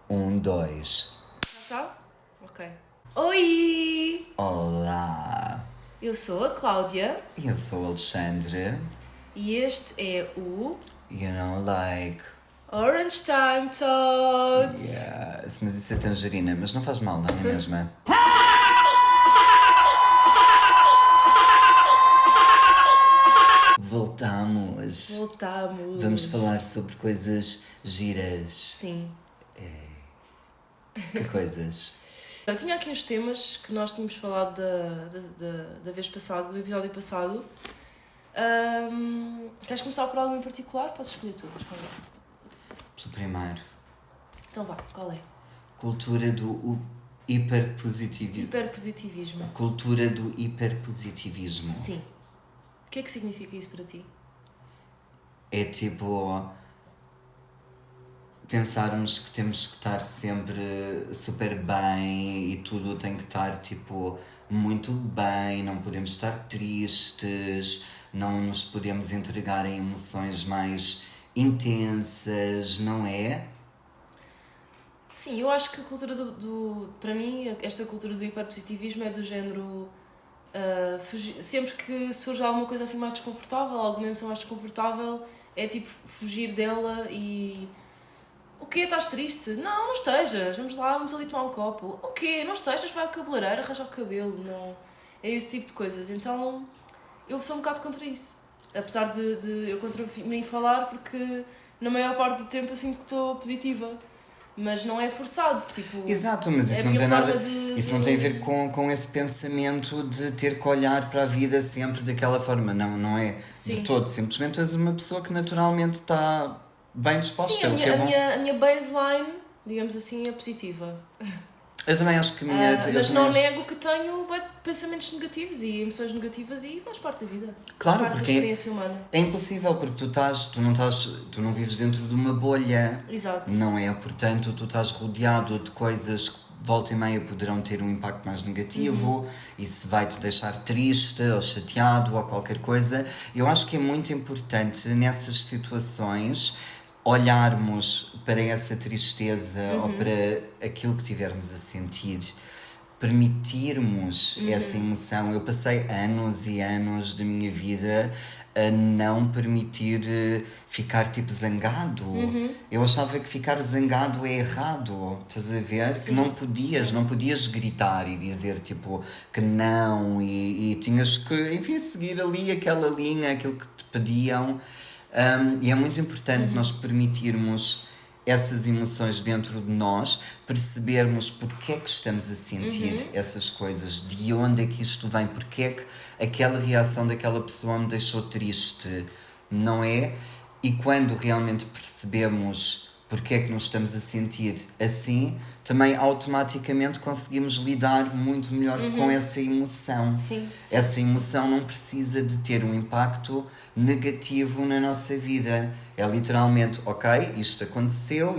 Dois. Já está? Ok. Oi! Olá! Eu sou a Cláudia. Eu sou o Alexandre. E este é o Like... Orange Time Thoughts. Yes, mas isso é tangerina, mas não faz mal, não é mesmo? Voltamos. Vamos falar sobre coisas giras. Sim. Que coisas? Eu tinha aqui uns temas que nós tínhamos falado da vez passada, do episódio passado. Queres começar por algo em particular? Podes escolher tu, mas qual é? Pelo primeiro. Então vá, qual é? Cultura do hiperpositivismo. Hiperpositivismo. Cultura do hiperpositivismo. Sim. O que é que significa isso para ti? É tipo... pensarmos que temos que estar sempre super bem e tudo tem que estar tipo muito bem, não podemos estar tristes, não nos podemos entregar em emoções mais intensas, não é? Sim, eu acho que a cultura para mim, esta cultura do hiperpositivismo é do género... sempre que surge alguma coisa assim mais desconfortável, alguma emoção mais desconfortável, é tipo fugir dela e... O quê? Estás triste? Não, não estejas. Vamos lá, vamos ali tomar um copo. O quê? Não estejas? Vai ao cabeleireiro, arranja o cabelo. Não. É esse tipo de coisas. Então, eu sou um bocado contra isso. Apesar de eu contra mim falar, porque na maior parte do tempo eu sinto que estou positiva. Mas não é forçado, tipo... Exato, mas isso não tem nada... Isso não tem a ver com esse pensamento de ter que olhar para a vida sempre daquela forma. Não, não é de todo. Simplesmente és uma pessoa que naturalmente está... bem disposta. Sim, a minha baseline, digamos assim, é positiva. Eu também acho que a minha... mas não nego que tenho pensamentos negativos e emoções negativas e faz parte da vida. Claro, faz parte porque da experiência humana. É impossível, porque tu não vives dentro de uma bolha. Exato. Não é? Portanto, tu estás rodeado de coisas que volta e meia poderão ter um impacto mais negativo, isso vai-te deixar triste ou chateado ou qualquer coisa. Eu acho que é muito importante nessas situações olharmos para essa tristeza ou para aquilo que tivermos a sentir, permitirmos essa emoção. Eu passei anos e anos da minha vida a não permitir ficar tipo zangado. Eu achava que ficar zangado é errado, estás a ver? Sim. Que não podias gritar e dizer tipo que não e tinhas que, enfim, seguir ali aquela linha, aquilo que te pediam. E é muito importante nós permitirmos essas emoções dentro de nós, percebermos porque é que estamos a sentir essas coisas, de onde é que isto vem, porque é que aquela reação daquela pessoa me deixou triste, não é? E quando realmente percebemos porque é que nos estamos a sentir assim, também automaticamente conseguimos lidar muito melhor com essa emoção. Sim, Essa emoção não precisa de ter um impacto negativo na nossa vida. É literalmente, ok, isto aconteceu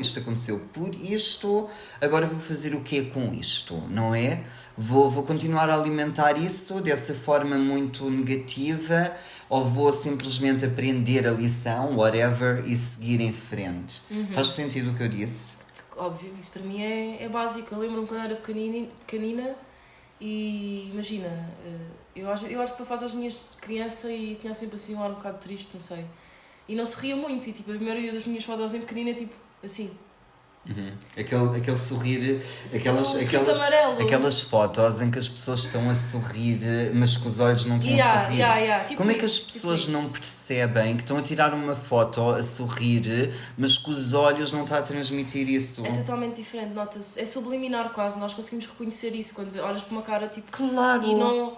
por isto, agora vou fazer o quê com isto, não é? Vou continuar a alimentar isso dessa forma muito negativa ou vou simplesmente aprender a lição, whatever, e seguir em frente. Faz sentido o que eu disse? Óbvio, isso para mim é básico. Eu lembro-me quando era pequenina e imagina, eu acho que para fazer as minhas crianças e tinha sempre assim um ar um bocado triste, não sei. E não sorria muito, e tipo, a maioria das minhas fotos em pequenina é tipo assim. Aquele sorrir, aquelas fotos em que as pessoas estão a sorrir, mas que os olhos não estão a sorrir. Tipo como é que as isso, pessoas tipo não percebem que estão a tirar uma foto a sorrir, mas que os olhos não estão a transmitir isso? É totalmente diferente, nota-se. É subliminar quase, nós conseguimos reconhecer isso quando olhas para uma cara tipo... Claro! E não...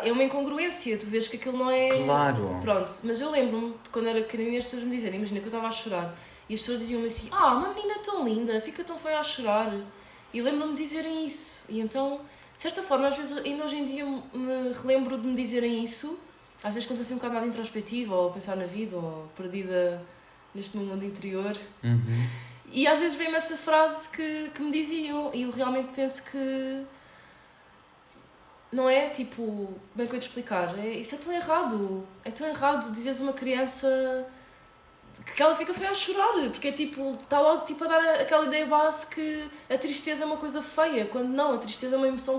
é uma incongruência, tu vês que aquilo não é... Claro! Pronto, mas eu lembro-me de quando era pequenina as pessoas me dizerem, imagina que eu estava a chorar e as pessoas diziam-me assim, uma menina tão linda, fica tão feia a chorar. E lembro-me de dizerem isso. E então, de certa forma, às vezes, ainda hoje em dia me relembro de me dizerem isso, às vezes quando estou assim um bocado mais introspectiva ou a pensar na vida ou perdida neste meu mundo interior. E às vezes vem-me essa frase que me diziam e eu realmente penso que não é tipo, bem que eu te explicar, isso é tão errado dizeres a uma criança que ela fica foi a chorar, porque é tipo, está logo tipo, a dar aquela ideia base que a tristeza é uma coisa feia, quando não, a tristeza é uma emoção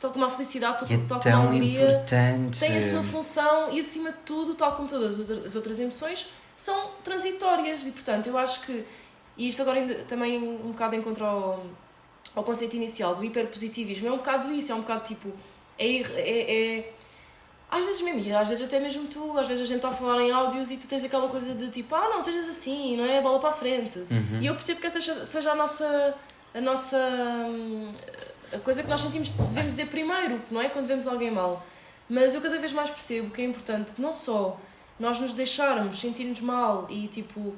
tal como a felicidade, tal como a alegria, importante. tem a sua função e acima de tudo, tal como todas as outras emoções, são transitórias e portanto eu acho que, e isto agora ainda, também um bocado encontro ao conceito inicial do hiperpositivismo, é um bocado isso, é um bocado tipo, às vezes mesmo, e às vezes até mesmo tu, às vezes a gente está a falar em áudios e tu tens aquela coisa de tipo, não sejas assim, não é? Bola para a frente. E eu percebo que essa seja a nossa a coisa que nós sentimos que devemos dizer primeiro, não é? Quando vemos alguém mal. Mas eu cada vez mais percebo que é importante não só nós nos deixarmos sentir-nos mal e tipo,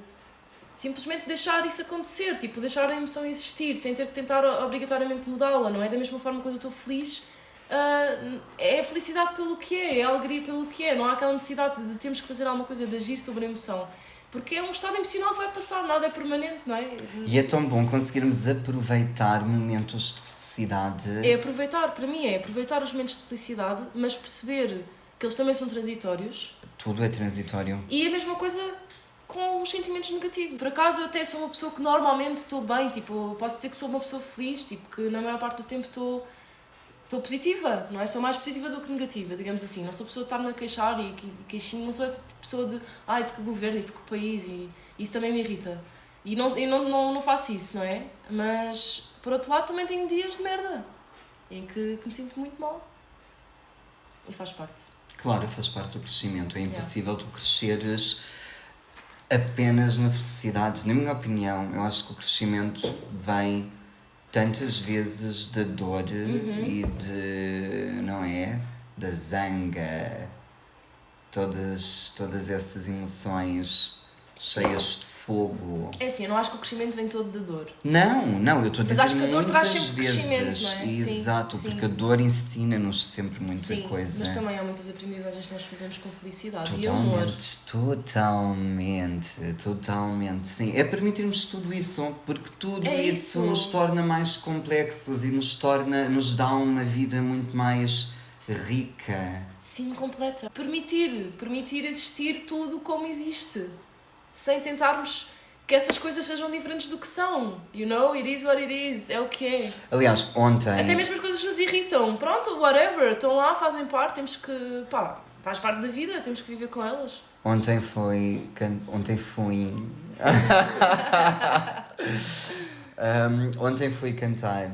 simplesmente deixar isso acontecer, tipo, deixar a emoção existir sem ter que tentar obrigatoriamente mudá-la, não é? Da mesma forma que quando eu estou feliz, é a felicidade pelo que é a alegria pelo que é, não há aquela necessidade de termos que fazer alguma coisa, de agir sobre a emoção, porque é um estado emocional que vai passar, nada é permanente, não é? E é tão bom conseguirmos aproveitar momentos de felicidade. É aproveitar, para mim é aproveitar os momentos de felicidade, mas perceber que eles também são transitórios. Tudo é transitório. E a mesma coisa com os sentimentos negativos. Por acaso eu até sou uma pessoa que normalmente estou bem, tipo, posso dizer que sou uma pessoa feliz, tipo, que na maior parte do tempo estou positiva, não é? Sou mais positiva do que negativa, digamos assim. Não sou pessoa de estar-me a queixar e queixinho, não sou essa pessoa de porque o governo e porque o país, e isso também me irrita. E não faço isso, não é? Mas, por outro lado, também tenho dias de merda em que me sinto muito mal. E faz parte. Claro, faz parte do crescimento. É impossível tu cresceres apenas na felicidade. Na minha opinião, eu acho que o crescimento vem tantas vezes da dor e não é? Da zanga, todas essas emoções cheias de fogo. É assim, eu não acho que o crescimento vem todo de dor. Não, eu estou a dizer mas acho que a dor traz sempre vezes, crescimento, não é? Exato, sim. Porque a dor ensina-nos sempre muita coisa. Mas também há muitas aprendizagens que nós fazemos com felicidade totalmente, e amor. Totalmente, sim. É permitirmos tudo isso, porque tudo isso nos torna mais complexos e nos dá uma vida muito mais rica. Sim, completa. Permitir existir tudo como existe. Sem tentarmos que essas coisas sejam diferentes do que são. You know, it is what it is. É o que é. Aliás, ontem... Até mesmo as coisas nos irritam. Pronto, whatever. Estão lá, fazem parte. Temos que... faz parte da vida. Temos que viver com elas. Ontem fui... ontem fui cantar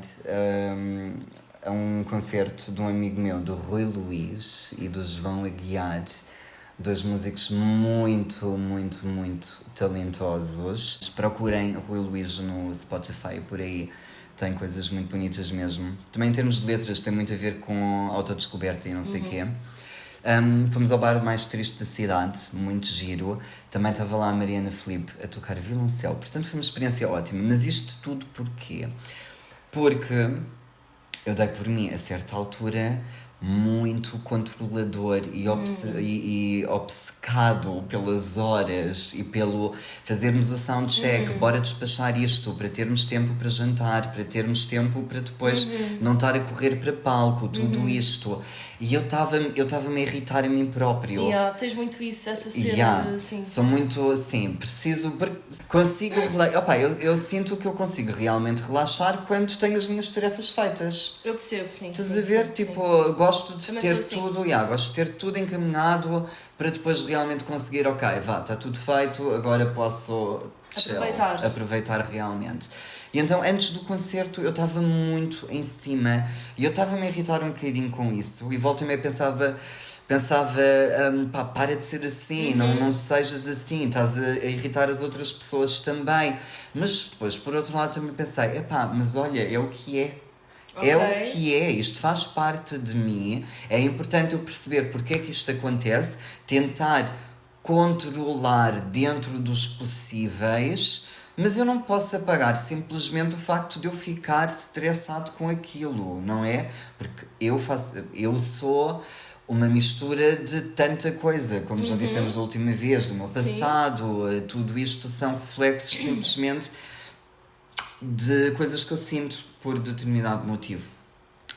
a um concerto de um amigo meu, do Rui Luís e do João Aguiar. Dois músicos muito, muito, muito talentosos. Procurem Rui Luís no Spotify, por aí tem coisas muito bonitas mesmo. Também em termos de letras tem muito a ver com autodescoberta e não sei o quê. Fomos ao bar mais triste da cidade, muito giro. Também estava lá a Mariana Filipe a tocar violoncelo, portanto foi uma experiência ótima. Mas isto tudo porquê? Porque eu dei por mim, a certa altura, muito controlador e obcecado pelas horas e pelo fazermos o soundcheck, bora despachar isto para termos tempo para jantar, para termos tempo para depois não estar a correr para palco, tudo isto. E eu estava-me a irritar a mim próprio. Tens muito isso, essa cena. Sim. Sou muito assim, consigo eu sinto que eu consigo realmente relaxar quando tenho as minhas tarefas feitas. Eu percebo, sim. Estás a ver? Gosto de ter tudo, gosto de ter tudo encaminhado para depois realmente conseguir, está tudo feito, agora posso aproveitar realmente. E então, antes do concerto, eu estava muito em cima e eu estava-me a irritar um bocadinho com isso e volta-me a pensava, para de ser assim, não sejas assim, estás a irritar as outras pessoas também. Mas depois, por outro lado, também pensei, mas olha, é o que é. É o que é, isto faz parte de mim, é importante eu perceber porque é que isto acontece, tentar controlar dentro dos possíveis, mas eu não posso apagar simplesmente o facto de eu ficar estressado com aquilo, não é? Porque eu sou uma mistura de tanta coisa, como já dissemos da última vez, do meu passado, tudo isto são reflexos simplesmente de coisas que eu sinto por determinado motivo.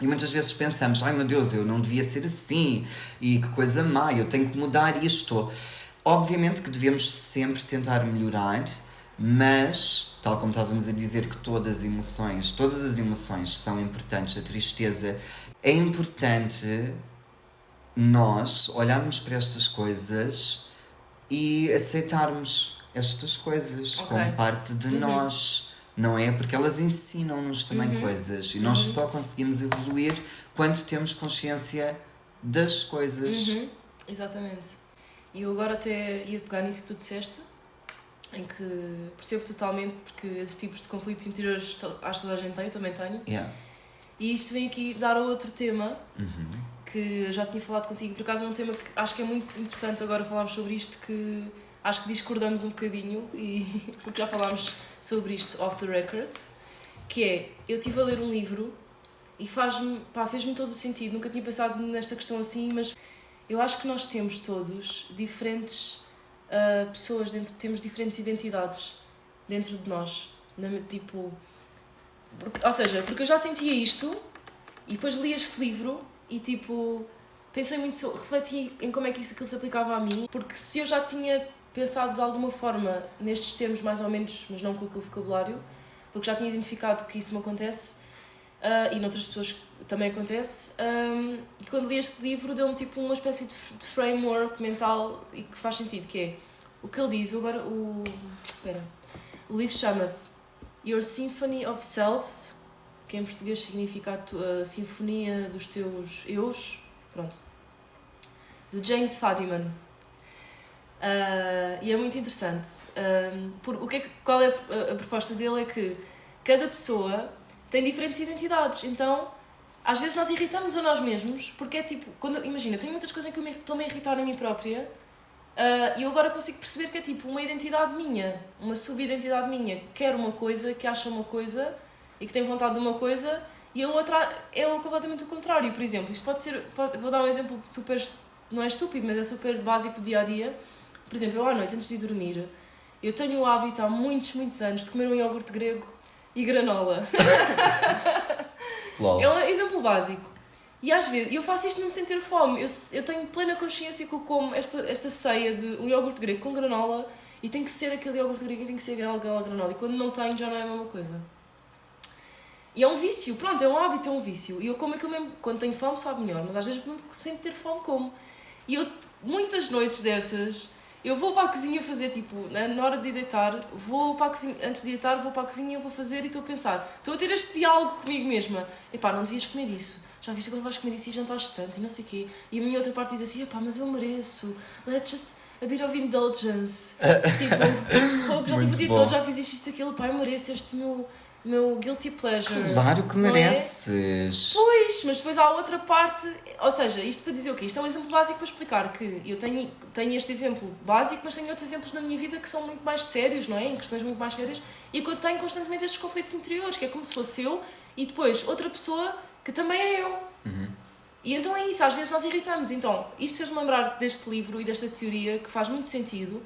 E muitas vezes pensamos, meu Deus, eu não devia ser assim, e que coisa má, eu tenho que mudar isto. Obviamente que devemos sempre tentar melhorar, mas, tal como estávamos a dizer que todas as emoções são importantes, a tristeza, é importante nós olharmos para estas coisas e aceitarmos estas coisas como parte de nós, não é? Porque elas ensinam-nos também coisas e nós só conseguimos evoluir quando temos consciência das coisas. Exatamente. E eu agora até ia pegar nisso que tu disseste, em que percebo totalmente, porque esses tipos de conflitos interiores acho que toda a gente tem, eu também tenho. E isto vem aqui dar a outro tema, que eu já tinha falado contigo, por acaso é um tema que acho que é muito interessante agora falarmos sobre isto, que acho que discordamos um bocadinho, porque já falámos sobre isto off the record, que é, eu estive a ler um livro e fez-me todo o sentido, nunca tinha pensado nesta questão assim, mas eu acho que nós temos todos diferentes pessoas, temos diferentes identidades dentro de nós, porque eu já sentia isto e depois li este livro e pensei muito, refleti em como é que aquilo se aplicava a mim, porque se eu já tinha pensado de alguma forma nestes termos mais ou menos, mas não com aquele vocabulário, porque já tinha identificado que isso me acontece e noutras pessoas também acontece, e quando li este livro deu-me uma espécie de framework mental e que faz sentido, que é o que ele diz. O livro chama-se Your Symphony of Selves, que em português significa a Sinfonia dos Teus Eus, de James Fadiman. E é muito interessante. Qual é a proposta dele? É que cada pessoa tem diferentes identidades, então às vezes nós irritamos a nós mesmos, porque é imagina, tenho muitas coisas em que eu estou-me a irritar a mim própria, e eu agora consigo perceber que é uma identidade minha, uma subidentidade minha, que quer uma coisa, que acha uma coisa e que tem vontade de uma coisa, e a outra é completamente o contrário. Por exemplo, isto vou dar um exemplo super, não é estúpido, mas é super básico do dia a dia. Por exemplo, eu à noite, antes de dormir, eu tenho o hábito há muitos anos de comer um iogurte grego e granola. É um exemplo básico. E às vezes, eu faço isto mesmo sem ter fome. Eu tenho plena consciência que eu como esta ceia de um iogurte grego com granola e tem que ser aquele iogurte grego e tem que ser aquela granola. E quando não tenho, já não é a mesma coisa. E é um vício, é um hábito, é um vício. E eu como aquilo mesmo, quando tenho fome sabe melhor, mas às vezes sem ter fome como. E eu, muitas noites dessas, eu vou para a cozinha fazer, na hora de deitar, vou para a cozinha, antes de deitar, vou para a cozinha, vou fazer e estou a pensar, estou a ter este diálogo comigo mesma. Não devias comer isso. Já viste quando vais comer isso e jantares tanto e não sei o quê. E a minha outra parte diz assim, mas eu mereço. Let's just a bit of indulgence. Já o dia todo, já fiz isto, aquilo, eu mereço este meu guilty pleasure. Claro que mereces. Pois, mas depois há outra parte, ou seja, isto para dizer o quê? Isto é um exemplo básico para explicar que eu tenho este exemplo básico, mas tenho outros exemplos na minha vida que são muito mais sérios, não é? Em questões muito mais sérias, e que eu tenho constantemente estes conflitos interiores, que é como se fosse eu e depois outra pessoa que também é eu. E então é isso, às vezes nós irritamos. Então, isto fez-me lembrar deste livro e desta teoria que faz muito sentido,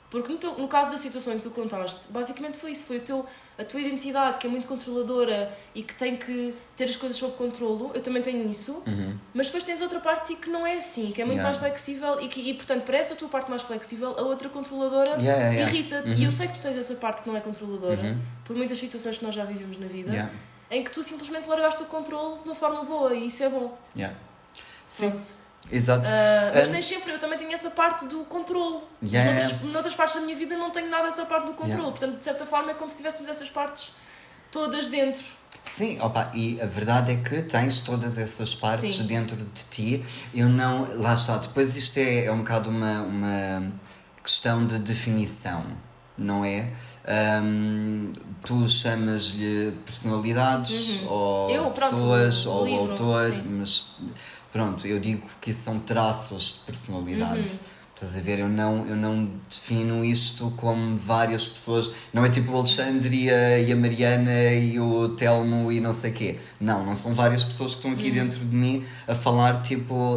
porque no caso da situação que tu contaste, basicamente foi isso, foi a tua identidade, que é muito controladora e que tem que ter as coisas sob controlo. Eu também tenho isso, mas depois tens outra parte que não é assim, que é muito mais flexível e portanto, para essa tua parte mais flexível, a outra controladora irrita-te. E eu sei que tu tens essa parte que não é controladora, por muitas situações que nós já vivemos na vida, em que tu simplesmente largaste o controle de uma forma boa, e isso é bom. Sim. Exato. Mas tens sempre, eu também tenho essa parte do controle. Noutras partes da minha vida não tenho nada dessa parte do controle. Portanto, de certa forma é como se tivéssemos essas partes todas dentro. Sim, e a verdade é que tens todas essas partes dentro de ti. Eu não. Lá está, depois isto é um bocado uma questão de definição, não é? Tu chamas-lhe personalidades ou pessoas ou livro, autor, mas pronto, eu digo que isso são traços de personalidade. Estás a ver? Eu não defino isto como várias pessoas. Não é tipo o Alexandre e a Mariana e o Telmo e não sei o quê. Não são várias pessoas que estão aqui dentro de mim a falar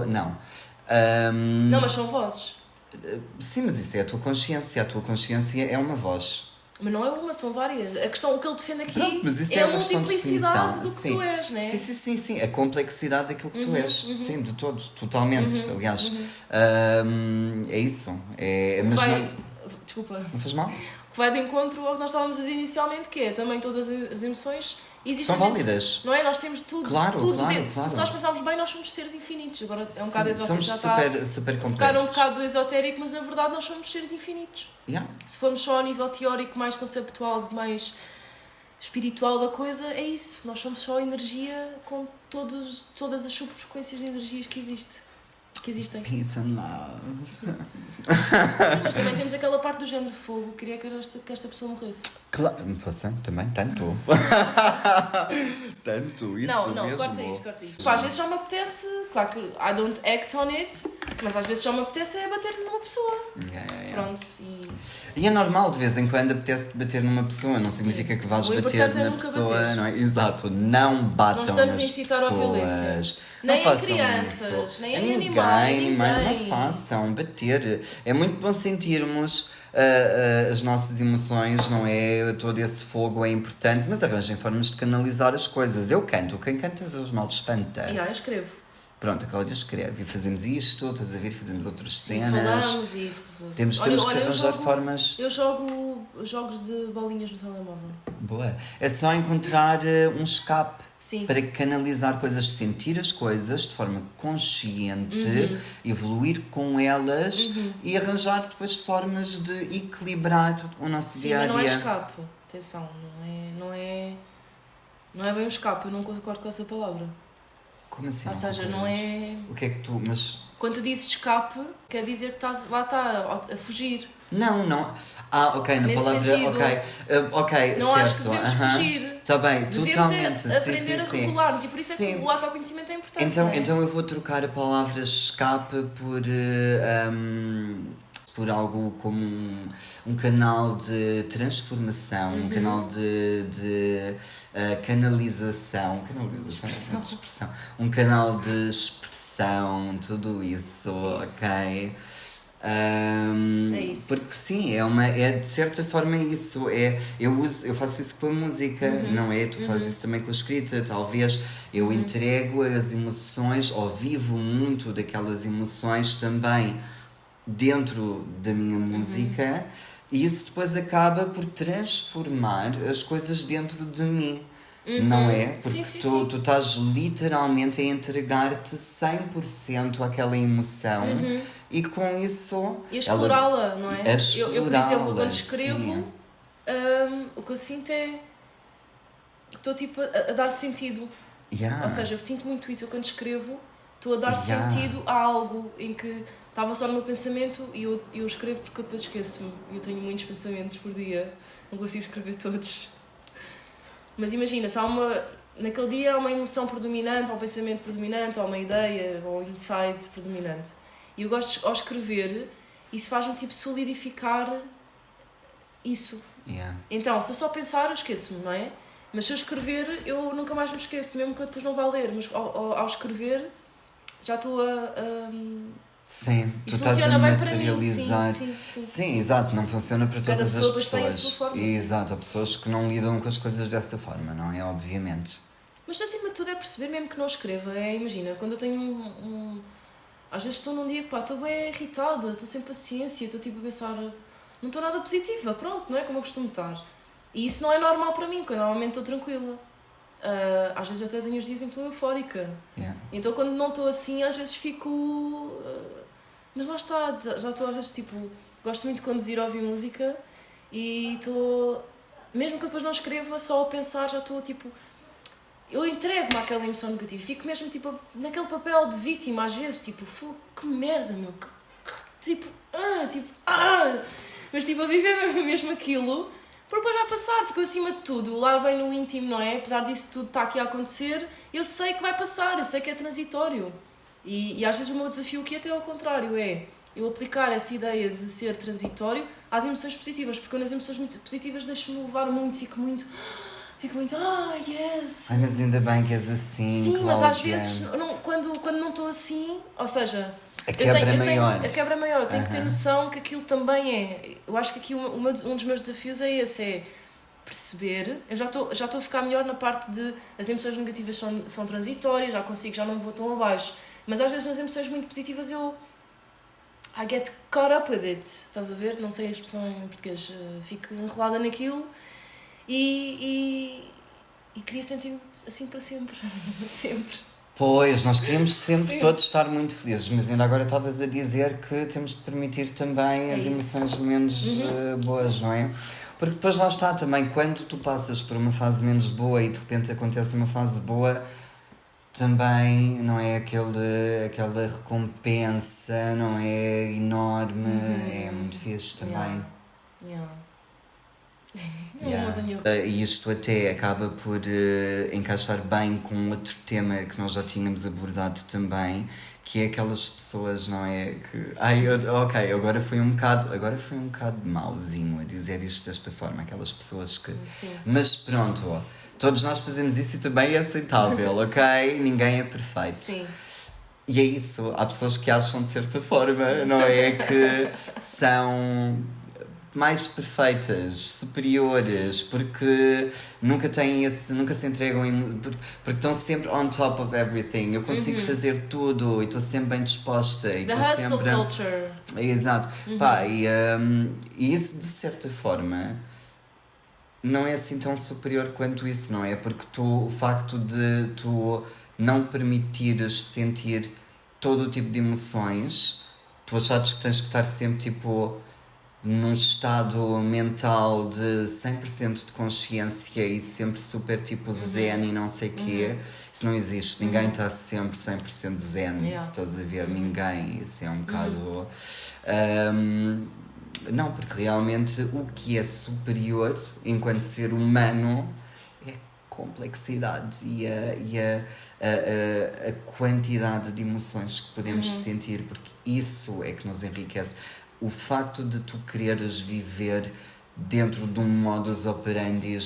não. Não, mas são vozes. Sim, mas isso é a tua consciência. A tua consciência é uma voz. Mas não é uma, são várias. A questão, o que ele defende aqui Pronto, mas isso é a uma questão de multiplicidade do que definição. tu és, não é? Sim. A complexidade daquilo que tu és. Sim, de todos, totalmente. Aliás, é isso. Mas Desculpa. não faz mal? Que vai de encontro ao que nós estávamos a dizer inicialmente, que é também todas as emoções existem. São válidas. Não é? Nós temos tudo, Claro. dentro. Se nós pensarmos bem, nós somos seres infinitos. Agora é um bocado esotérico. Somos super complexos. Ficar um bocado do esotérico, mas na verdade nós somos seres infinitos. Yeah. Se formos só a nível teórico, mais conceptual, mais espiritual da coisa, é isso. Nós somos só energia com todas as subfrequências de energias que existem. Peace and love. Sim, mas também temos aquela parte do género fogo. Queria que esta pessoa morresse. Claro, poxa, também, tanto. Tanto, isso não, mesmo. corta isto. Pá, às vezes já me apetece, claro que I don't act on it, mas às vezes já me apetece é bater numa pessoa. Yeah. Pronto, e é normal, de vez em quando apetece bater numa pessoa, não significa que vais bater na pessoa, bater. não é? Exato, não batam nas pessoas. Não estamos a incitar à violência. Nem a crianças, nem a animais, não façam, bater. É muito bom sentirmos as nossas emoções, não é? Todo esse fogo é importante, mas arranjem formas de canalizar as coisas. Eu canto, quem canta os males espanta. Eu escrevo. Pronto, a Cláudia escreve e fazemos isto, estás a ver, fazemos outras cenas. Falamos e... Temos que arranjar formas. Eu jogo jogos de bolinhas no telemóvel. Boa. É só encontrar um escape. Sim. Para canalizar coisas, sentir as coisas de forma consciente, evoluir com elas e arranjar depois formas de equilibrar o nosso dia-a-dia. Sim, mas não é escape. Atenção, não é bem um escape, eu não concordo com essa palavra. Como assim? Ou seja, não é... O que é que tu... Mas... Quando tu dizes escape, quer dizer que estás lá a fugir. Não. Ok, na nesse palavra... sentido, Ok, não certo. Acho que devemos fugir. Está bem, devemos totalmente. Aprender a regular-nos e por isso é que o autoconhecimento é importante. Então eu vou trocar a palavra escape por algo como um canal de transformação, um canal de canalização, expressão, um canal de expressão, tudo isso. Ok? É isso. Porque sim, é de certa forma isso. Eu faço isso com a música, não é? Tu fazes isso também com a escrita. Talvez eu entrego as emoções ou vivo muito daquelas emoções também dentro da minha música, e isso depois acaba por transformar as coisas dentro de mim. Não é? Porque sim. tu estás literalmente a entregar-te 100% àquela emoção e com isso... E a explorá-la, não é? Eu, por exemplo, quando escrevo, o que eu sinto é que estou tipo a dar sentido. Ou seja, eu sinto muito isso. Eu quando escrevo, estou a dar sentido a algo em que estava só no meu pensamento e eu escrevo porque eu depois esqueço-me. Eu tenho muitos pensamentos por dia, não consigo escrever todos. Mas imagina, se naquele dia há uma emoção predominante, há um pensamento predominante, há uma ideia, ou um insight predominante. E eu gosto de escrever, isso faz-me tipo solidificar isso. Então, se eu só pensar, eu esqueço-me, não é? Mas se eu escrever, eu nunca mais me esqueço, mesmo que eu depois não vá ler. Mas ao escrever, já estou Sim, tu estás a materializar. Sim, exato, não funciona para todas as pessoas. Tem a sua forma, exato, há pessoas que não lidam com as coisas dessa forma, não é? Obviamente. Mas acima de tudo é perceber, mesmo que não escreva. Imagina, quando eu tenho às vezes estou num dia que estou bem irritada, estou sem paciência, estou tipo a pensar, não estou nada positiva, pronto, não é como eu costumo estar. E isso não é normal para mim, porque eu normalmente estou tranquila. Às vezes eu até tenho os dias em que estou eufórica. Então quando não estou assim, às vezes fico... Mas lá está, já estou às vezes tipo... Gosto muito de conduzir a ouvir música e estou... Mesmo que eu depois não escreva, só a pensar já estou tipo... Eu entrego-me àquela emoção negativa. Fico mesmo tipo naquele papel de vítima às vezes, tipo... Que merda, meu! Mas tipo a viver mesmo aquilo... Porque depois vai passar, porque eu, acima de tudo, o lar bem no íntimo, não é? Apesar disso tudo estar aqui a acontecer, eu sei que vai passar, eu sei que é transitório. E às vezes o meu desafio aqui até ao contrário é eu aplicar essa ideia de ser transitório às emoções positivas, porque eu nas emoções muito positivas deixo-me levar muito, fico muito, yes! Mas ainda bem que és assim, sim, Cláudia. mas às vezes, quando não estou assim, ou seja, A quebra maior. A quebra maior, eu tenho que ter noção que aquilo também é. Eu acho que aqui um dos meus desafios é esse, é perceber. Eu já estou a ficar melhor na parte de as emoções negativas são transitórias, já não me vou tão abaixo. Mas às vezes nas emoções muito positivas I get caught up with it. Estás a ver? Não sei a expressão em português. Fico enrolada naquilo e queria sentir-me assim para sempre. Sempre. Pois, nós queremos sempre todos estar muito felizes, mas ainda agora estavas a dizer que temos de permitir também as emoções menos boas, não é? Porque depois lá está também, quando tu passas por uma fase menos boa e de repente acontece uma fase boa, também não é aquela recompensa, não é enorme, é muito fixe também. E isto até acaba por encaixar bem com outro tema que nós já tínhamos abordado também, que é aquelas pessoas, não é? Que agora foi um bocado mauzinho a dizer isto desta forma, aquelas pessoas que. Sim. Mas pronto, todos nós fazemos isso e também é aceitável, ok? Ninguém é perfeito. Sim. E é isso, há pessoas que acham de certa forma, não é? Que são mais perfeitas, superiores, porque nunca se entregam, porque estão sempre on top of everything. Eu consigo fazer tudo e estou sempre bem disposta. E The estou hustle sempre... culture. Exato. Pá, e isso de certa forma não é assim tão superior quanto isso, não é? Porque o facto de tu não permitires sentir todo o tipo de emoções, tu achares que tens que estar sempre tipo num estado mental de 100% de consciência e sempre super tipo zen e não sei o quê, isso não existe. Ninguém está sempre 100% zen, estás a ver? Ninguém, isso é um bocado... não, porque realmente o que é superior enquanto ser humano é a complexidade e a quantidade de emoções que podemos sentir, porque isso é que nos enriquece. O facto de tu quereres viver dentro de um modus operandi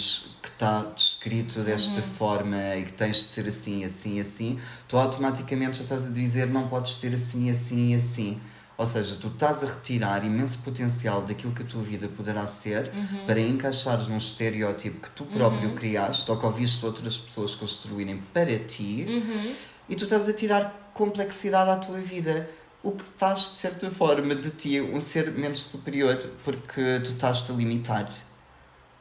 que está descrito desta forma e que tens de ser assim, assim, assim, tu automaticamente já estás a dizer não podes ser assim, assim, assim. Ou seja, tu estás a retirar imenso potencial daquilo que a tua vida poderá ser para encaixares num estereótipo que tu próprio criaste ou que ouviste outras pessoas construírem para ti e tu estás a tirar complexidade à tua vida. O que faz, de certa forma, de ti um ser menos superior porque tu estás-te a limitar.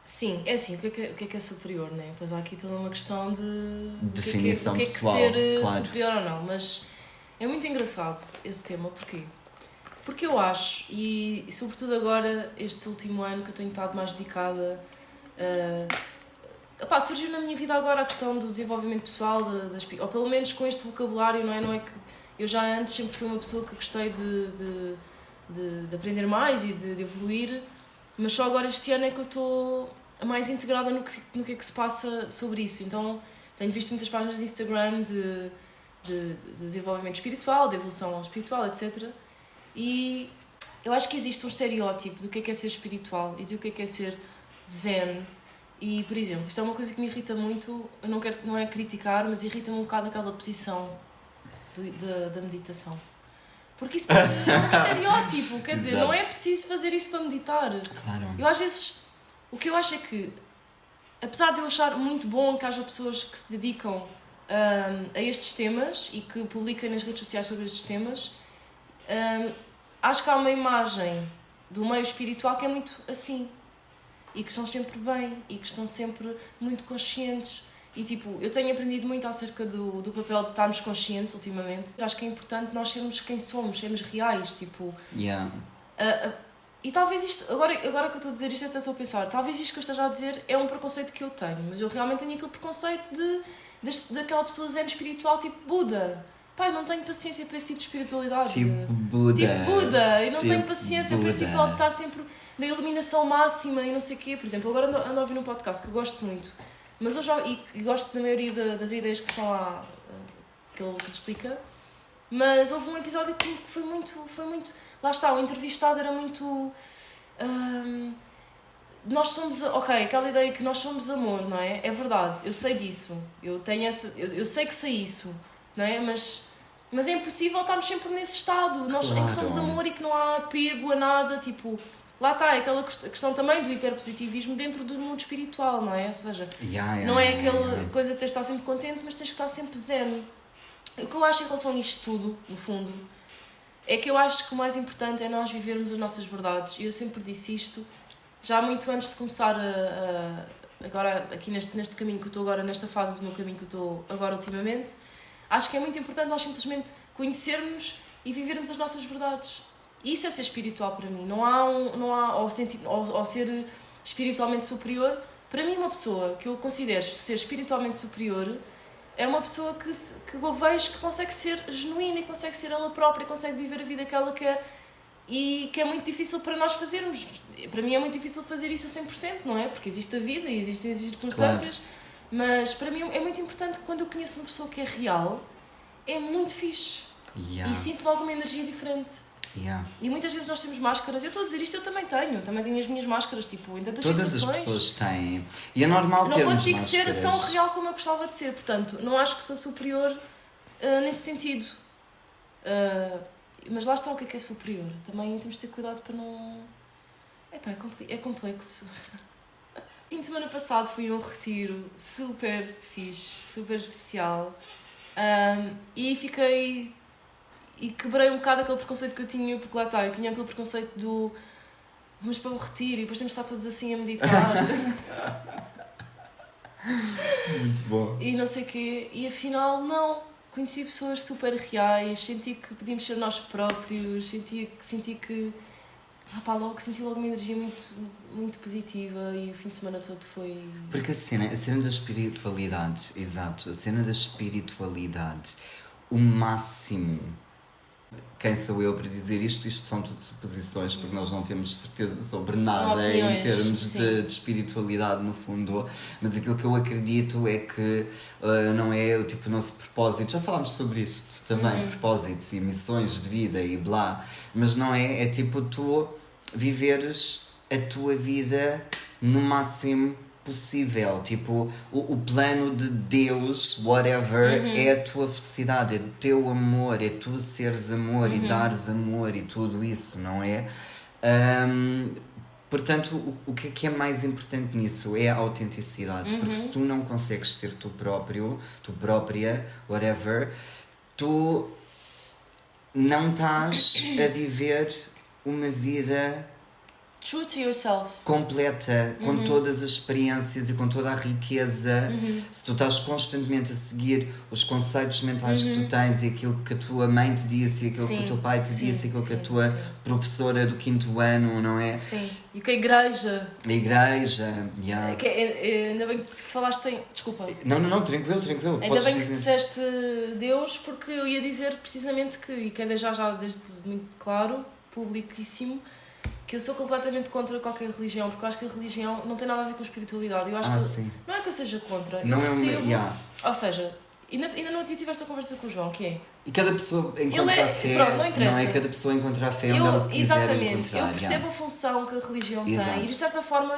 Sim, é assim, o que é superior, né? Pois há aqui toda uma questão de definição pessoal, ser claro. superior ou não, mas é muito engraçado esse tema, porquê? Porque eu acho, e sobretudo agora, este último ano que eu tenho estado mais dedicada surgiu na minha vida agora a questão do desenvolvimento pessoal, ou pelo menos com este vocabulário, não é? Não é que eu já antes sempre fui uma pessoa que gostei de aprender mais e de evoluir, mas só agora este ano é que eu estou mais integrada no que é que se passa sobre isso. Então tenho visto muitas páginas de Instagram de desenvolvimento espiritual, de evolução espiritual, etc. E eu acho que existe um estereótipo do que é ser espiritual e do que é ser zen. E, por exemplo, isto é uma coisa que me irrita muito, não é criticar, mas irrita-me um bocado aquela posição da meditação. Porque isso para mim é um estereótipo, quer dizer, não é preciso fazer isso para meditar. Claro. Eu às vezes, o que eu acho é que, apesar de eu achar muito bom que haja pessoas que se dedicam a estes temas e que publiquem nas redes sociais sobre estes temas, acho que há uma imagem do meio espiritual que é muito assim, e que estão sempre bem, e que estão sempre muito conscientes. E tipo, eu tenho aprendido muito acerca do papel de estarmos conscientes ultimamente. Acho que é importante nós sermos quem somos, sermos reais, tipo... E talvez isto, agora que eu estou a dizer isto, até estou a pensar, talvez isto que eu esteja a dizer é um preconceito que eu tenho, mas eu realmente tenho aquele preconceito daquela pessoa zen espiritual tipo Buda. Pai, não tenho paciência para esse tipo de espiritualidade. Tipo Buda. E não tenho paciência para esse tipo de estar sempre na iluminação máxima e não sei o quê. Por exemplo, agora ando a ouvir um podcast que eu gosto muito, mas eu já gosto da maioria das ideias que são lá, que ele explica, mas houve um episódio que foi muito... Lá está, o entrevistado era muito... nós somos... Ok, aquela ideia que nós somos amor, não é? É verdade, eu sei disso. Eu sei que sei isso, não é? Mas Mas é impossível estarmos sempre nesse estado, nós, em que somos amor e que não há apego a nada, tipo... Lá está, é aquela questão também do hiperpositivismo dentro do mundo espiritual, não é? Ou seja, não é aquela coisa de ter de estar sempre contente, mas tens de estar sempre zen. O que eu acho em relação a isto tudo, no fundo, é que eu acho que o mais importante é nós vivermos as nossas verdades. E eu sempre disse isto, já muito antes de começar agora, aqui neste caminho que eu estou agora, nesta fase do meu caminho que eu estou agora ultimamente, acho que é muito importante nós simplesmente conhecermos e vivermos as nossas verdades. Isso é ser espiritual para mim. Não há ou ser espiritualmente superior. Para mim, uma pessoa que eu considero ser espiritualmente superior é uma pessoa que eu vejo que consegue ser genuína e consegue ser ela própria, consegue viver a vida que ela quer e que é muito difícil para nós fazermos. Para mim é muito difícil fazer isso a 100%, não é? Porque existe a vida e existem as circunstâncias. Claro. Mas para mim é muito importante que quando eu conheço uma pessoa que é real, é muito fixe. E sinto logo uma energia diferente. E muitas vezes nós temos máscaras. Eu estou a dizer isto, eu também tenho as minhas máscaras, tipo, em tantas todas situações. As pessoas têm. E é normal termos máscaras. Não consigo ser tão real como eu gostava de ser. Portanto, não acho que sou superior nesse sentido. Mas lá está o que é superior. Também temos de ter cuidado para não... É complexo. Fim de semana passado fui a um retiro super fixe, super especial. E fiquei... E quebrei um bocado aquele preconceito que eu tinha, porque lá está, eu tinha aquele preconceito do vamos para o retiro e depois temos de estar todos assim a meditar. Muito bom. E não sei o quê. E afinal, não. Conheci pessoas super reais, senti que podíamos ser nós próprios, senti que senti logo uma energia muito, muito positiva e o fim de semana todo foi... Porque a cena da espiritualidade, exato, a cena da espiritualidade, o máximo... Quem sou eu para dizer isto? Isto são tudo suposições, porque nós não temos certeza sobre nada em termos de espiritualidade, no fundo. Mas aquilo que eu acredito é que não é o tipo nosso propósito. Já falámos sobre isto também, propósitos e missões de vida e blá. Mas não é, é tipo tu viveres a tua vida no máximo possível, tipo o plano de Deus, whatever, é a tua felicidade, é o teu amor, é tu seres amor e dares amor e tudo isso, não é? Portanto, o que é mais importante nisso é a autenticidade, porque se tu não consegues ser tu próprio, tu própria, whatever, tu não estás a viver uma vida true to yourself, completa, com todas as experiências e com toda a riqueza. Se tu estás constantemente a seguir os conceitos mentais que tu tens e aquilo que a tua mãe te disse e aquilo que o teu pai te disse e aquilo que a tua professora do 5º ano, não é? Sim. E que a igreja, yeah. Ainda bem que falaste em... Desculpa. Não, tranquilo. Ainda bem que disseste Deus, porque eu ia dizer precisamente que, e que já desde muito claro, publiquíssimo, que eu sou completamente contra qualquer religião, porque eu acho que a religião não tem nada a ver com espiritualidade. Eu acho que sim. Não é que eu seja contra, não eu percebo. Ou seja, ainda não tive esta conversa com o João, que é... E cada pessoa encontra a fé. Pronto, não interessa. Não é cada pessoa encontra a fé onde ela quiser exatamente, encontrar. Eu percebo a função que a religião tem e de certa forma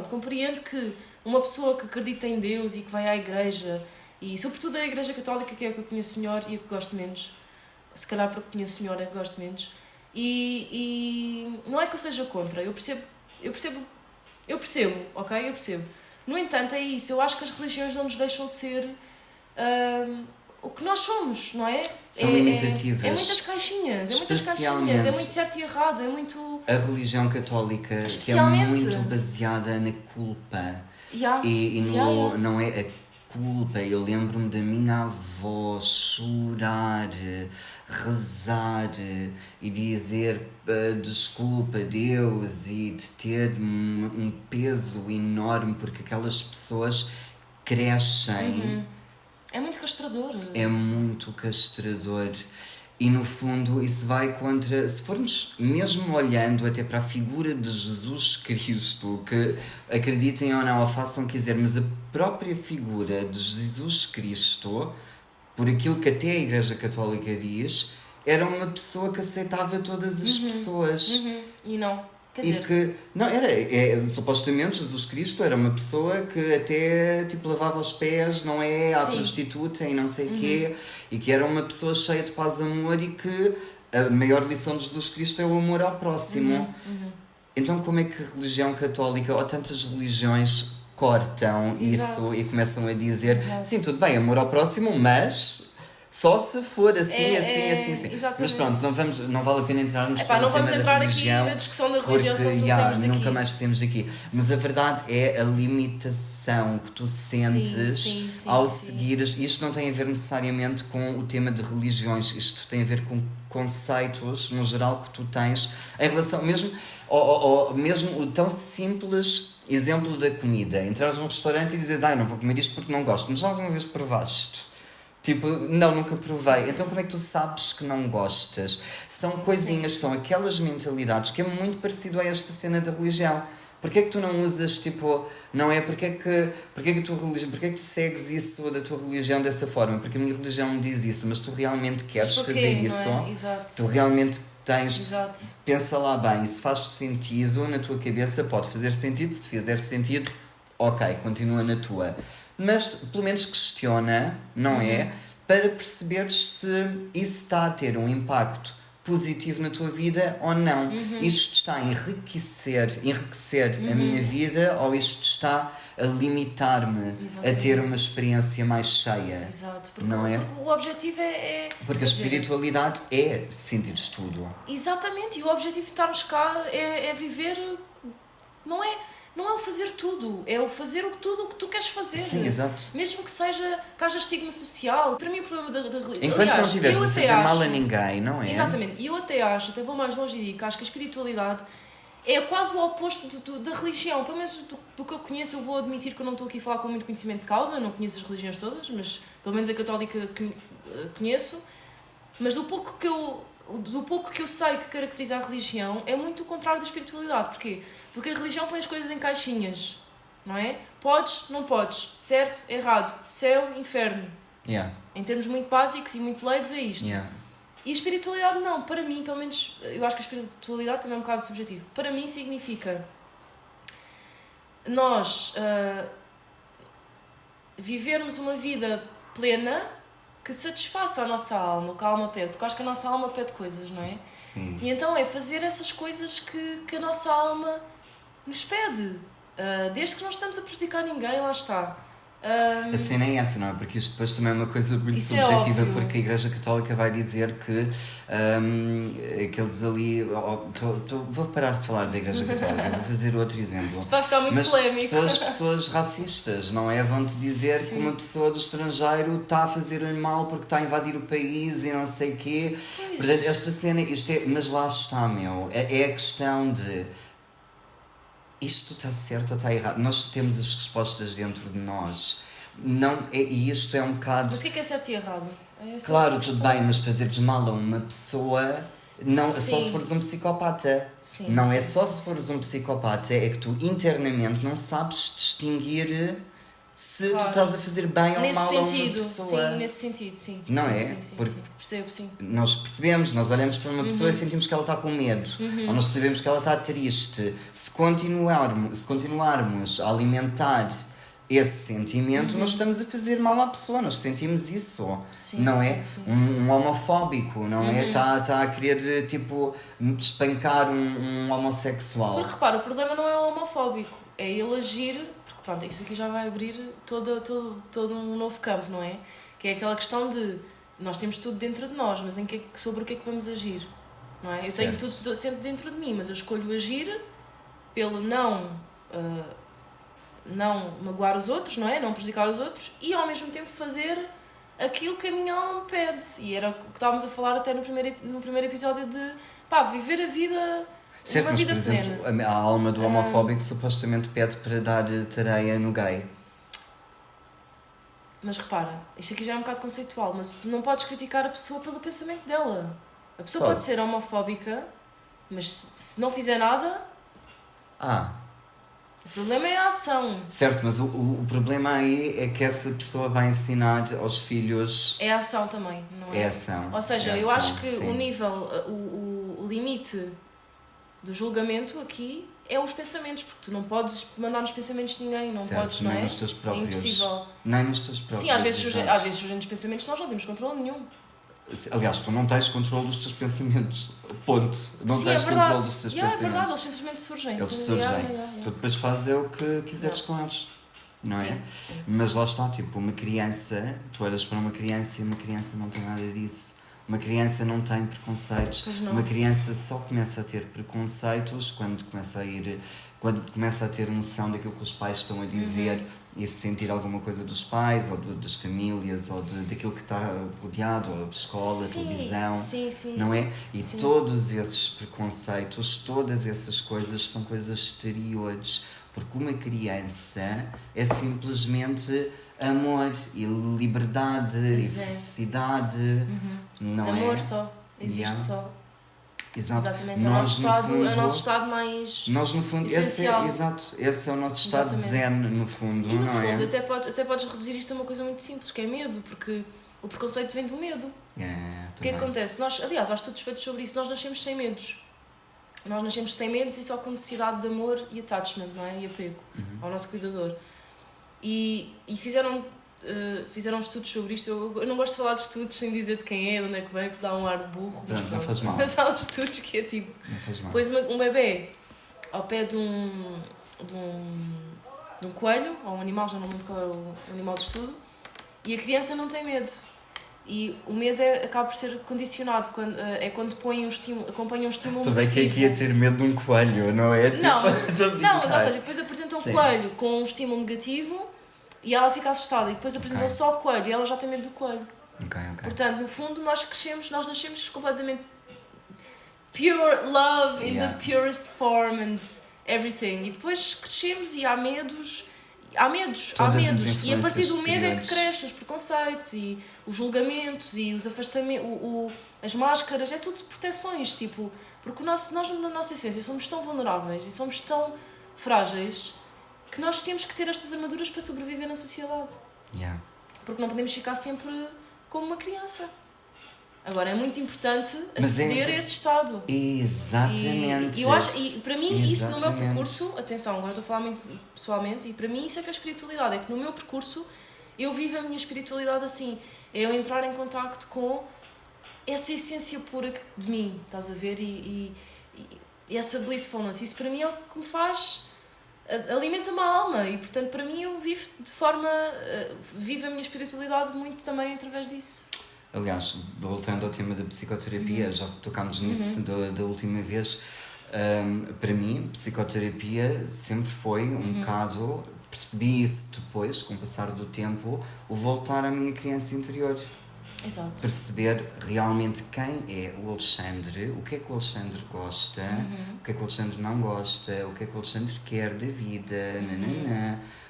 compreendo que uma pessoa que acredita em Deus e que vai à igreja, e sobretudo a igreja católica, que é a que eu conheço melhor e a que gosto menos, se calhar porque conheço melhor é que gosto menos, e não é que eu seja contra, eu percebo, ok? Eu percebo. No entanto, é isso, eu acho que as religiões não nos deixam ser o que nós somos, não é? São limitativas. É muitas caixinhas, é muito certo e errado, é muito... A religião católica que é muito baseada na culpa. Não é a culpa. Eu lembro-me da minha avó chorar, rezar e dizer desculpa Deus e de ter um peso enorme porque aquelas pessoas crescem. É muito castrador. É muito castrador. E no fundo isso vai contra, se formos mesmo olhando até para a figura de Jesus Cristo, que acreditem ou não, ou façam o que quiser, mas a própria figura de Jesus Cristo, por aquilo que até a Igreja Católica diz, era uma pessoa que aceitava todas as pessoas. E não. Quer dizer... que, não, supostamente Jesus Cristo era uma pessoa que até, tipo, lavava os pés, não é? À prostituta e não sei o quê, e que era uma pessoa cheia de paz e amor e que a maior lição de Jesus Cristo é o amor ao próximo. Então como é que a religião católica, ou tantas religiões, cortam isso e começam a dizer, sim, tudo bem, amor ao próximo, mas... Só se for assim. Exatamente. Mas pronto, não vale a pena entrarmos no não vamos entrar aqui na discussão da religião, porque, senão saímos daqui. Nunca mais saímos daqui. Mas a verdade é a limitação que tu sentes ao seguires. Isto não tem a ver necessariamente com o tema de religiões. Isto tem a ver com conceitos, no geral, que tu tens em relação... Mesmo o tão simples exemplo da comida. Entrares num restaurante e dizes, não vou comer isto porque não gosto. Mas já alguma vez provaste? Tipo, não, nunca provei. Então como é que tu sabes que não gostas? São coisinhas, são aquelas mentalidades que é muito parecido a esta cena da religião. Porquê é que tu não usas, tipo, não é? Porquê é que tu segues isso da tua religião dessa forma? Porque a minha religião me diz isso, mas tu realmente queres fazer isso? Não é? Exato. Tu realmente tens... Exato. Pensa lá bem, se faz sentido na tua cabeça, pode fazer sentido. Se fizer sentido, ok, continua na tua. Mas pelo menos questiona, não é? Para perceberes se isso está a ter um impacto positivo na tua vida ou não. Isto está a enriquecer a minha vida, ou isto está a limitar-me a ter uma experiência mais cheia. Exato, porque, não é? Porque o objetivo é porque a espiritualidade é sentires tudo. Exatamente, e o objetivo de estarmos cá é viver, não é o fazer tudo, é o fazer tudo o que tu queres fazer. Sim, exato. Mesmo que haja estigma social. Para mim o problema da religião... Enquanto não estiveres a fazer mal a ninguém, não é? Exatamente. E eu até vou mais longe e digo que acho que a espiritualidade é quase o oposto da religião. Pelo menos do que eu conheço, eu vou admitir que eu não estou aqui a falar com muito conhecimento de causa, eu não conheço as religiões todas, mas pelo menos a católica conheço. Mas do pouco que eu sei que caracteriza a religião, é muito o contrário da espiritualidade. Porquê? Porque a religião põe as coisas em caixinhas, não é? Podes, não podes, certo, errado, céu, inferno. Em termos muito básicos e muito leigos é isto. E a espiritualidade não, para mim, pelo menos, eu acho que a espiritualidade também é um bocado subjetivo. Para mim significa nós vivermos uma vida plena que satisfaça a nossa alma, o que a alma pede, porque eu acho que a nossa alma pede coisas, não é? Sim. E então é fazer essas coisas que a nossa alma nos pede, desde que não estamos a prejudicar ninguém, lá está. A cena é essa, não é? Porque isto depois também é uma coisa muito subjetiva, porque a Igreja Católica vai dizer que aqueles ali... vou parar de falar da Igreja Católica, vou fazer outro exemplo. Isto vai ficar muito polémico. Pessoas racistas, não é? Vão-te dizer que uma pessoa do estrangeiro está a fazer-lhe mal porque está a invadir o país e não sei o quê. Portanto, esta cena, mas lá está, é a questão de... Isto está certo ou está errado? Nós temos as respostas dentro de nós. E isto é um bocado... Mas o que é certo e errado? Claro, tudo bem, mas fazeres mal a uma pessoa... Não, só se fores um psicopata. Só se fores um psicopata, é que tu internamente não sabes distinguir se tu estás a fazer bem ou mal a uma pessoa. Sim, nesse sentido, sim. Não é? Sim. Percebo, sim. Nós percebemos, nós olhamos para uma pessoa e sentimos que ela está com medo. Ou nós sabemos que ela está triste. Se continuarmos a alimentar esse sentimento, nós estamos a fazer mal à pessoa, nós sentimos isso, não é? Um homofóbico, não é? Está a querer, tipo, espancar um homossexual. Porque repara, o problema não é o homofóbico, é ele agir, porque pronto, isto aqui já vai abrir todo um novo campo, não é? Que é aquela questão de, nós temos tudo dentro de nós, mas sobre o que é que vamos agir, não é? Eu tenho tudo sempre dentro de mim, mas eu escolho agir pelo não magoar os outros, não é? Não prejudicar os outros e ao mesmo tempo fazer aquilo que a minha alma me pede. E era o que estávamos a falar até no primeiro episódio de viver a vida, certo, uma vida mas, por exemplo, plena. A alma do homofóbico supostamente pede para dar tareia no gay. Mas repara, isto aqui já é um bocado conceitual, mas não podes criticar a pessoa pelo pensamento dela. A pessoa pode ser homofóbica, mas se não fizer nada... O problema é a ação. Certo, mas o problema aí é que essa pessoa vai ensinar aos filhos... É a ação também, não é? É a ação. Ou seja, eu acho que o nível, o limite do julgamento aqui é os pensamentos, porque tu não podes mandar nos pensamentos de ninguém, não certo, podes, não nem é? nos teus próprios. É impossível. Nem nos teus próprios. Sim, às vezes surgem nos pensamentos, nós não temos controle nenhum. Aliás, tu não tens controle dos teus pensamentos, ponto. Não Sim, tens é controle dos teus é pensamentos. verdade, eles simplesmente surgem. Eles surgem. Tu depois fazes o que quiseres com eles, não é? Sim. Mas lá está, tipo, uma criança, tu olhas para uma criança e uma criança não tem nada disso. Uma criança não tem preconceitos. Uma criança só começa a ter preconceitos quando começa a ter noção daquilo que os pais estão a dizer e se sentir alguma coisa dos pais ou das famílias ou daquilo que está rodeado, ou a escola, a televisão, não é? E todos esses preconceitos, todas essas coisas são coisas exteriores, porque uma criança é simplesmente amor e liberdade e felicidade, não amor é? Amor só, existe só. Exato. Exatamente, é o nosso estado mais nós, no fundo, essencial. Esse é o nosso estado de zen, no fundo, e no não fundo, é? até podes reduzir isto a uma coisa muito simples, que é medo, porque o preconceito vem do medo. O que é que acontece? Aliás, há estudos feitos sobre isso, nós nascemos sem medos. Nós nascemos sem medos e só com necessidade de amor e attachment, não é? E apego ao nosso cuidador. E fizeram estudos sobre isto. Eu não gosto de falar de estudos sem dizer de quem é, de onde é que vem, porque dá um ar de burro. Pronto, não faz mal. Mas há uns estudos que é tipo... Pões um bebê ao pé de um coelho, ou um animal, já não lembro qual é o animal de estudo, e a criança não tem medo. E o medo acaba por ser condicionado, quando acompanha um estímulo Também negativo. quem aqui ia ter medo de um coelho, não é? Não, mas ou seja, depois apresentam um coelho com um estímulo negativo e ela fica assustada, e depois apresentam só o coelho e ela já tem medo do coelho. Portanto, no fundo, nós nascemos completamente pure love in the purest form and everything. E depois crescemos e há medos. E a partir do medo é que crescem os preconceitos e os julgamentos e os afastamentos, as máscaras, é tudo proteções, tipo, porque nós na nossa essência somos tão vulneráveis e somos tão frágeis que nós temos que ter estas armaduras para sobreviver na sociedade. Porque não podemos ficar sempre como uma criança. Agora, é muito importante aceder a esse estado. Exatamente. E para mim, isso no meu percurso, atenção, agora estou a falar muito pessoalmente, e para mim isso é que é a espiritualidade, é que no meu percurso eu vivo a minha espiritualidade assim, é eu entrar em contacto com essa essência pura de mim, estás a ver? E essa blissfulness, isso para mim é o que me faz, alimenta-me a alma, e portanto para mim eu vivo vivo a minha espiritualidade muito também através disso. Aliás, voltando ao tema da psicoterapia, já tocámos nisso da última vez, para mim, psicoterapia sempre foi um bocado, percebi isso depois, com o passar do tempo, o voltar à minha criança interior. Exato. Perceber realmente quem é o Alexandre, o que é que o Alexandre gosta, o que é que o Alexandre não gosta, o que é que o Alexandre quer da vida,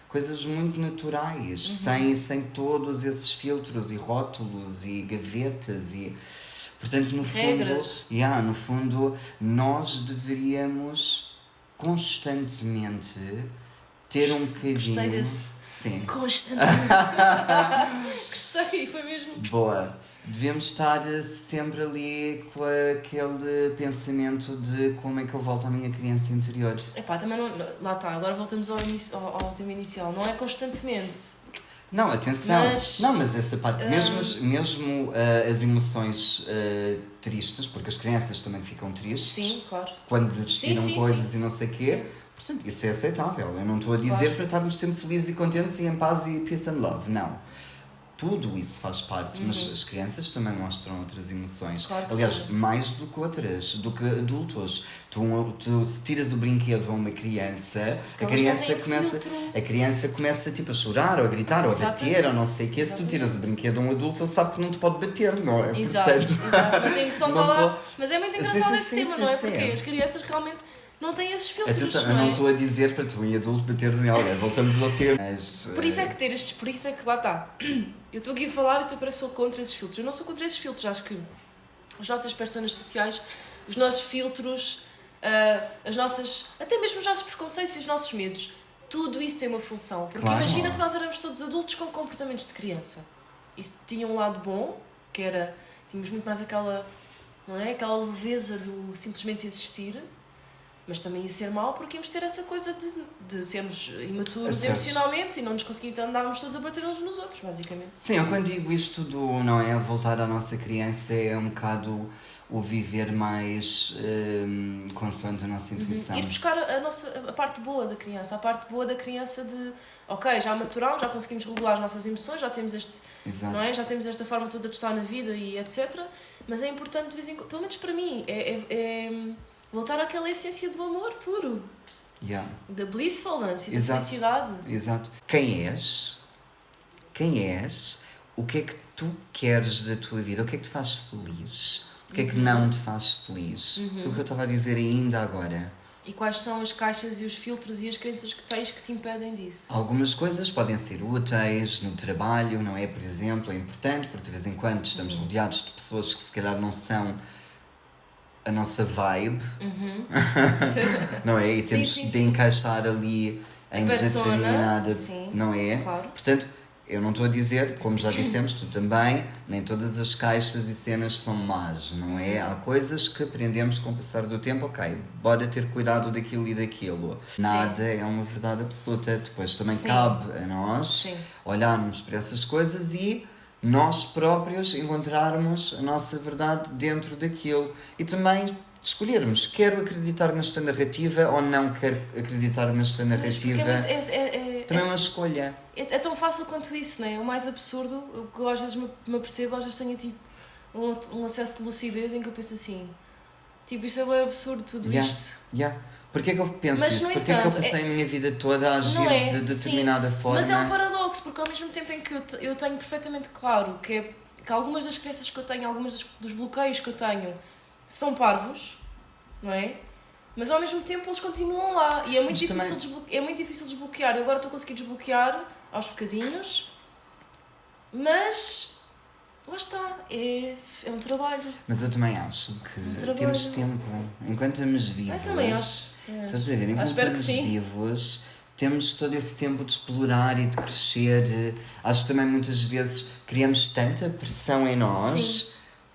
coisas muito naturais, sem todos esses filtros e rótulos e gavetas e... Portanto, no fundo, nós deveríamos constantemente ter um bocadinho... Gostei desse... Sim. Constantemente. Gostei, foi mesmo... Boa. Devemos estar sempre ali com aquele pensamento de como é que eu volto à minha criança interior. Também não... Lá está, agora voltamos ao tema inicial. Não é constantemente. Não, atenção. Mas essa parte, mesmo as emoções tristes, porque as crianças também ficam tristes. Sim, claro. Quando lhes tiram coisas e não sei o quê. Sim. Portanto, isso é aceitável. Eu não estou a dizer para estarmos sempre felizes e contentes e em paz e peace and love. Não. Tudo isso faz parte, mas as crianças também mostram outras emoções. Claro que aliás, sim. mais do que outras, do que adultos. Tu se tiras o brinquedo a uma criança, a criança começa tipo, a chorar, ou a gritar, ou a bater, ou não sei o quê. Se tu tiras o brinquedo a um adulto, ele sabe que não te pode bater, não é? Exato. Mas a emoção está lá. Mas é muito engraçado esse tema, não é? Sim. Porque as crianças realmente não têm esses filtros. Atenção, não eu não é? estou a dizer para tu em adulto bateres em alguém, voltamos ao tema. Por isso é que lá está. Eu estou aqui a falar e tu parece que sou contra esses filtros. Eu não sou contra esses filtros, acho que as nossas personas sociais, os nossos filtros, até mesmo os nossos preconceitos e os nossos medos, tudo isso tem uma função. Porque imagina que nós éramos todos adultos com comportamentos de criança. Isso tinha um lado bom, que era, tínhamos muito mais aquela leveza do simplesmente existir. Mas também ia ser mau porque íamos ter essa coisa de sermos imaturos Certo. emocionalmente e não nos conseguir andarmos todos a bater uns nos outros, basicamente. Sim, eu quando digo isto do, não é, voltar à nossa criança, é um bocado o viver mais consoante a nossa intuição. Ir buscar a parte boa da criança, a parte boa da criança de, ok, já maturamos, já conseguimos regular as nossas emoções, já temos Exato. não é? Já temos esta forma toda de estar na vida e etc. Mas é importante de vez em quando, pelo menos para mim, é voltar àquela essência do amor puro, Yeah. da blissfulness e da Exato. felicidade. Exato. Quem és, o que é que tu queres da tua vida, o que é que te faz feliz, o que é que não te faz feliz. O que eu estava a dizer ainda agora. E quais são as caixas e os filtros e as crenças que tens que te impedem disso? Algumas coisas podem ser úteis no trabalho, não é? Por exemplo, é importante porque de vez em quando estamos rodeados de pessoas que se calhar não são a nossa vibe, não é? E Sim, temos sim, de sim. encaixar ali em Persona, determinada, sim, não é? claro. Portanto, eu não estou a dizer, como já dissemos, tu também, nem todas as caixas e cenas são más, não é? Há coisas que aprendemos com o passar do tempo, ok, bora ter cuidado daquilo e daquilo. Nada é uma verdade absoluta, depois também Sim. cabe a nós Sim. olharmos para essas coisas e nós próprios encontrarmos a nossa verdade dentro daquilo e também escolhermos, quero acreditar nesta narrativa ou não quero acreditar nesta narrativa. Também é uma escolha. É tão fácil quanto isso, não é? O mais absurdo, o que eu às vezes me apercebo, às vezes tenho tipo um acesso de lucidez em que eu penso assim, tipo, isto é bem absurdo, tudo isto. Porquê é que eu penso Mas, isso? no Porquê é que eu entanto, passei a minha vida toda a agir Não é? de determinada Sim, forma? mas é um paradoxo, porque ao mesmo tempo em que eu tenho perfeitamente claro que algumas das crenças que eu tenho, algumas dos bloqueios que eu tenho são parvos, não é? Mas ao mesmo tempo eles continuam lá e é muito, é muito difícil desbloquear. Eu agora estou a conseguir desbloquear aos bocadinhos, mas lá está, é um trabalho. Mas eu também acho que temos tempo, enquanto estamos vivos. Eu também acho. Estás a ver? Enquanto estamos vivos, temos todo esse tempo de explorar e de crescer. Acho que também muitas vezes criamos tanta pressão em nós. Sim.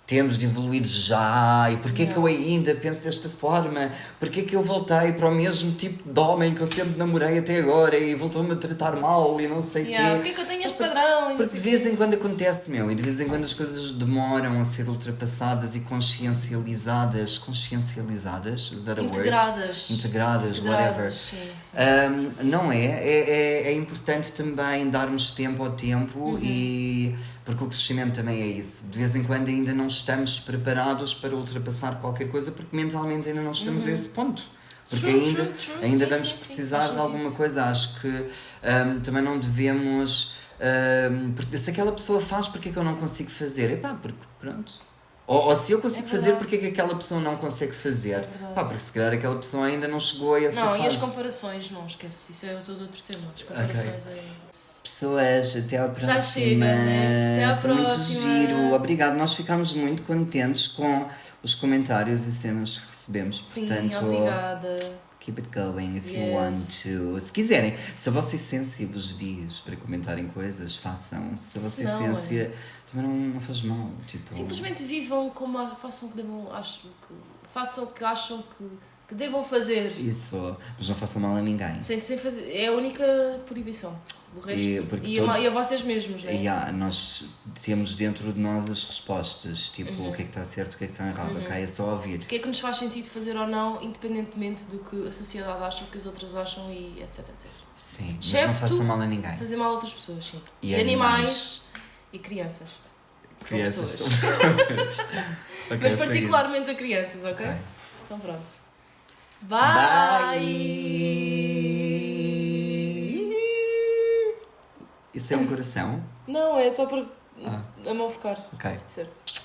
Temos de evoluir já, e porquê que eu ainda penso desta forma? Porquê que eu voltei para o mesmo tipo de homem que eu sempre namorei até agora e voltou-me a tratar mal e não sei o quê? Porquê que eu tenho este padrão? Porque de vez em quando acontece, e de vez em quando as coisas demoram a ser ultrapassadas e consciencializadas, is that a Integradas. word? Integradas, whatever. Sim. Não é importante também darmos tempo ao tempo e porque o crescimento também é isso. De vez em quando ainda não estamos preparados para ultrapassar qualquer coisa porque mentalmente ainda não chegamos a esse ponto. Porque ainda vamos precisar de alguma coisa. Acho que também não devemos... porque se aquela pessoa faz, porque é que eu não consigo fazer? Porque pronto. Ou se eu consigo fazer, porque é que aquela pessoa não consegue fazer? Porque se calhar aquela pessoa ainda não chegou a essa fase. Não, e as comparações, não esquece. Isso é todo outro tema. As comparações Pessoas, até à próxima. Já chega, né? Até à próxima. Muito giro. Obrigado. Nós ficámos muito contentes com os comentários e cenas que recebemos. Sim, portanto, obrigada. Keep it going if you want to. Se quiserem, se a vossa essência vos diz para comentarem coisas, façam. Se a vossa essência também não faz mal. Tipo... Simplesmente vivam como façam o que acham que devam fazer. Isso, mas não façam mal a ninguém. Sem fazer. É a única proibição. O resto. E a vocês mesmos, né? Nós temos dentro de nós as respostas, tipo, o que é que está certo, o que é que está errado, ok? É só ouvir. O que é que nos faz sentido fazer ou não, independentemente do que a sociedade acha, o que as outras acham e etc, etc. Sim, mas não façam mal a ninguém. Fazer mal a outras pessoas, sim. E animais e crianças. Crianças. Okay, mas particularmente a crianças, ok? Então pronto. Bye! Isso é um coração? Não, é só para a mão ficar. Ok. Certo.